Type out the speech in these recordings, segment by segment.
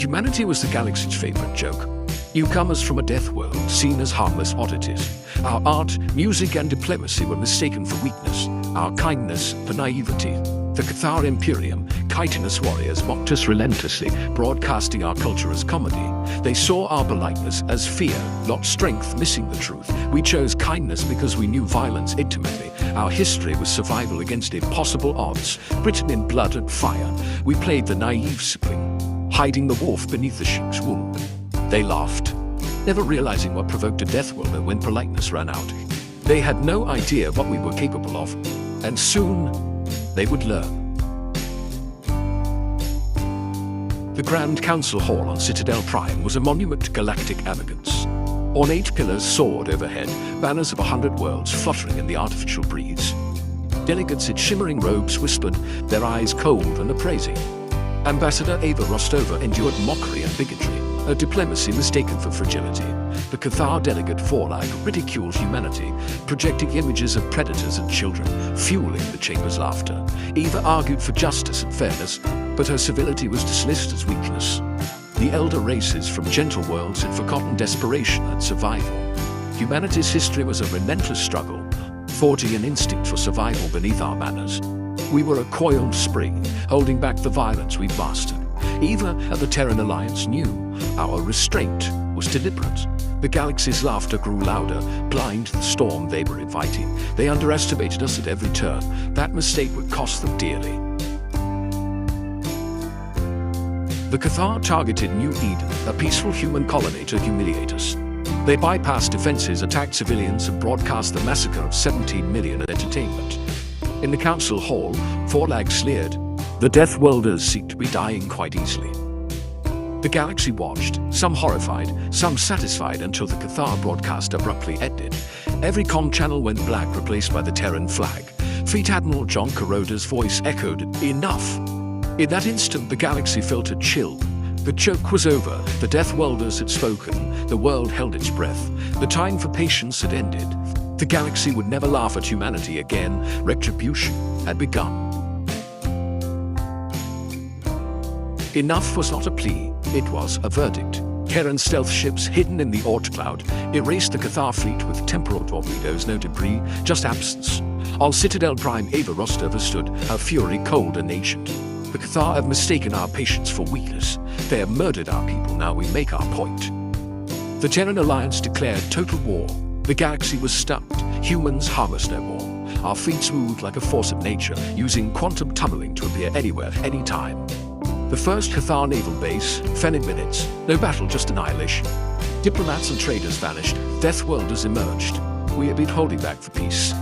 Humanity was the galaxy's favorite joke. Newcomers from a death world seen as harmless oddities. Our art, music, and diplomacy were mistaken for weakness, our kindness for naivety. The Cathar Imperium, chitinous warriors, mocked us relentlessly, broadcasting our culture as comedy. They saw our politeness as fear, not strength, missing the truth. We chose kindness because we knew violence intimately. Our history was survival against impossible odds, written in blood and fire. We played the naive sibling, hiding the wolf beneath the sheep's wound. They laughed, never realizing what provoked a Deathworlder when politeness ran out. They had no idea what we were capable of, and soon they would learn. The Grand Council Hall on Citadel Prime was a monument to galactic arrogance. Ornate pillars soared overhead, banners of 100 worlds fluttering in the artificial breeze. Delegates in shimmering robes whispered, their eyes cold and appraising. Ambassador Ava Rostova endured mockery and bigotry, a diplomacy mistaken for fragility. The Cathar delegate Forlag ridiculed humanity, projecting images of predators and children, fueling the chamber's laughter. Eva argued for justice and fairness, but her civility was dismissed as weakness. The elder races from gentle worlds had forgotten desperation and survival. Humanity's history was a relentless struggle, forging an instinct for survival beneath our banners. We were a coiled spring, holding back the violence we'd mastered. Eva and the Terran Alliance knew our restraint was deliberate. The galaxy's laughter grew louder, blind to the storm they were inviting. They underestimated us at every turn. That mistake would cost them dearly. The Cathar targeted New Eden, a peaceful human colony, to humiliate us. They bypassed defenses, attacked civilians, and broadcast the massacre of 17 million at entertainment. In the council hall, Forlag sneered, the Deathworlders seem to be dying quite easily. The galaxy watched, some horrified, some satisfied, until the Cathar broadcast abruptly ended. Every comm channel went black, replaced by the Terran flag. Fleet Admiral John Kuroda's voice echoed, enough! In that instant, the galaxy felt a chill. The joke was over. The Deathworlders had spoken. The world held its breath. The time for patience had ended. The galaxy would never laugh at humanity again. Retribution had begun. Enough was not a plea, it was a verdict. Terran stealth ships hidden in the Oort cloud erased the Cathar fleet with temporal torpedoes, no debris, just absence. On Citadel Prime, Ava Rostova stood, her fury cold and ancient. The Cathar have mistaken our patience for weakness. They have murdered our people, now we make our point. The Terran Alliance declared total war. The galaxy was stumped. Humans harm us no more. Our fleets moved like a force of nature, using quantum tunneling to appear anywhere, anytime. The first Cathar naval base, Fenid minutes. No battle, just annihilation. Diplomats and traders vanished. Deathworlders emerged. We had been holding back for peace.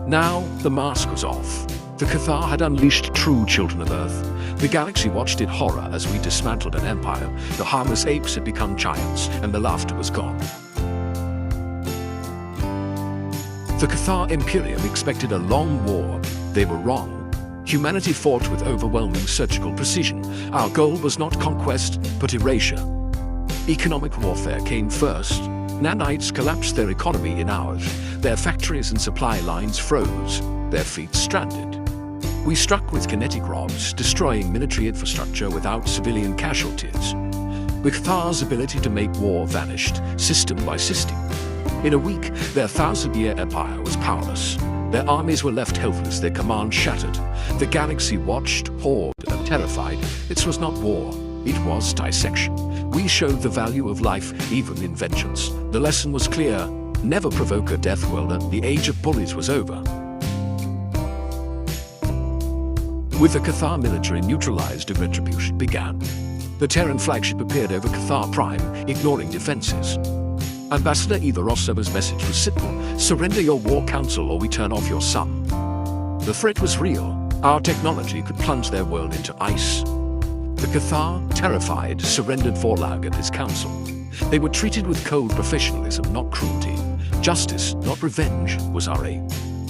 Now, the mask was off. The Cathar had unleashed true children of Earth. The galaxy watched in horror as we dismantled an empire. The harmless apes had become giants, and the laughter was gone. The Cathar Imperium expected a long war. They were wrong. Humanity fought with overwhelming surgical precision. Our goal was not conquest, but erasure. Economic warfare came first. Nanites collapsed their economy in hours. Their factories and supply lines froze. Their fleet stranded. We struck with kinetic rods, destroying military infrastructure without civilian casualties. The Cathar's ability to make war vanished, system by system. In a week, their 1,000-year empire was powerless. Their armies were left helpless, their command shattered. The galaxy watched, awed and terrified. This was not war, it was dissection. We showed the value of life, even in vengeance. The lesson was clear: never provoke a Deathworlder. The age of bullies was over. With the Cathar military neutralized, retribution began. The Terran flagship appeared over Cathar Prime, ignoring defenses. Ambassador Eva Rostova's message was simple: surrender your war council or we turn off your sun. The threat was real. Our technology could plunge their world into ice. The Cathar, terrified, surrendered Forlag and his council. They were treated with cold professionalism, not cruelty. Justice, not revenge, was our aim.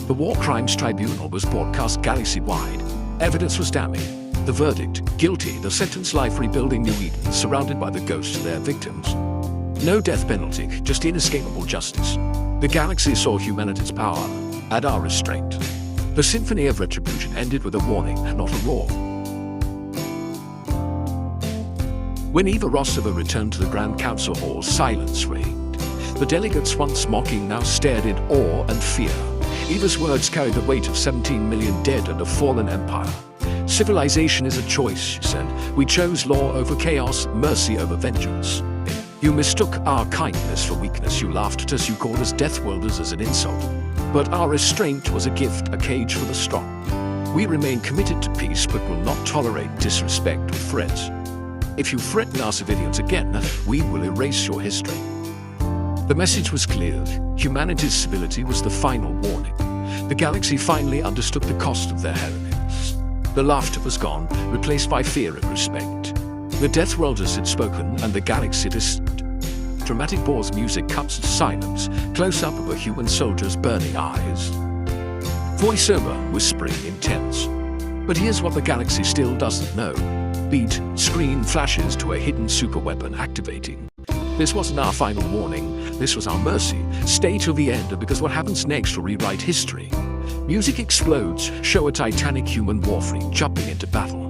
The War Crimes Tribunal was broadcast galaxy-wide. Evidence was damning. The verdict: guilty. The sentence: life rebuilding New Eden, surrounded by the ghosts of their victims. No death penalty, just inescapable justice. The galaxy saw humanity's power and our restraint. The symphony of retribution ended with a warning, not a roar. When Eva Rossova returned to the Grand Council Hall, silence reigned. The delegates, once mocking, now stared in awe and fear. Eva's words carried the weight of 17 million dead and a fallen empire. Civilization is a choice, she said. We chose law over chaos, mercy over vengeance. You mistook our kindness for weakness. You laughed at us. You called us Deathworlders as an insult. But our restraint was a gift, a cage for the strong. We remain committed to peace, but will not tolerate disrespect or threats. If you threaten our civilians again, we will erase your history. The message was clear. Humanity's civility was the final warning. The galaxy finally understood the cost of their arrogance. The laughter was gone, replaced by fear and respect. The Deathworlders had spoken, and the galaxy listened. Dramatic pause music cuts to silence, close-up of a human soldier's burning eyes. Voiceover, whispering, intense. But here's what the galaxy still doesn't know. Beat, screen flashes to a hidden superweapon activating. This wasn't our final warning, this was our mercy. Stay till the end, because what happens next will rewrite history. Music explodes, show a titanic human warframe jumping into battle.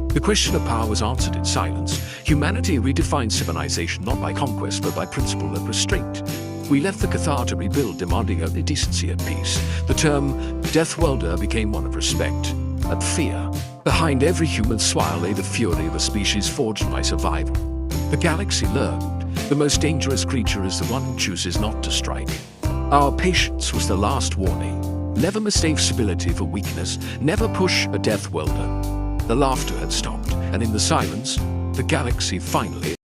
The question of power was answered in silence. Humanity redefined civilization not by conquest but by principle and restraint. We left the Cathar to rebuild, demanding only decency and peace. The term Deathworlder became one of respect and fear. Behind every human smile lay the fury of a species forged by survival. The galaxy learned the most dangerous creature is the one who chooses not to strike. Our patience was the last warning. Never mistake civility for weakness. Never push a Deathworlder. The laughter had stopped, and in the silence, the galaxy finally